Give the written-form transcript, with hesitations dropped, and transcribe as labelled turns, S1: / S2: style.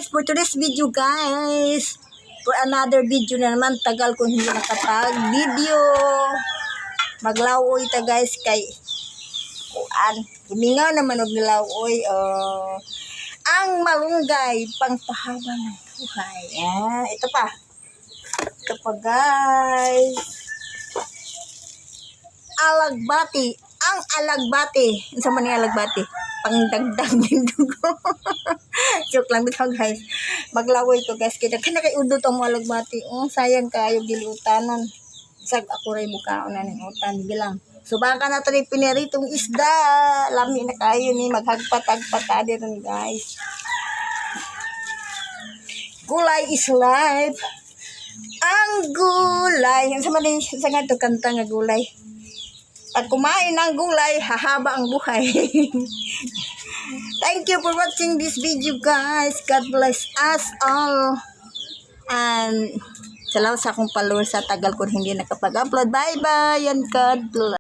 S1: guys, for today's video guys, for another video na naman, tagal ko hindi nakatag video. Maglawoy ta guys kay kuan. Himingaw naman og nilawoy. Ang malunggay pangpahaba ng buhay. Ito pa. Ito pa guys. Alagbati. Ang alagbati. Unsa man ni alagbati? Pangdagdag ng dugo. Joke lang bitaw guys. Maglawoy to guys. Kita kana kay udot ang alagbati. Sayang kayo giliutanon. Sag ako ray bukaon na ning utan bilang. So baka na tali piniritong isda. Lami na kayo ni maghagpatagpat ron guys. Gulay is life. Ang gulay. Sa man sa nga to kanta nga gulay. Pag kumain ng gulay, hahaba ang buhay. Thank you for watching this video guys. God bless us all. And salamat sa akong followers sa tagal ko hindi nakapag-upload. Bye bye and God bless.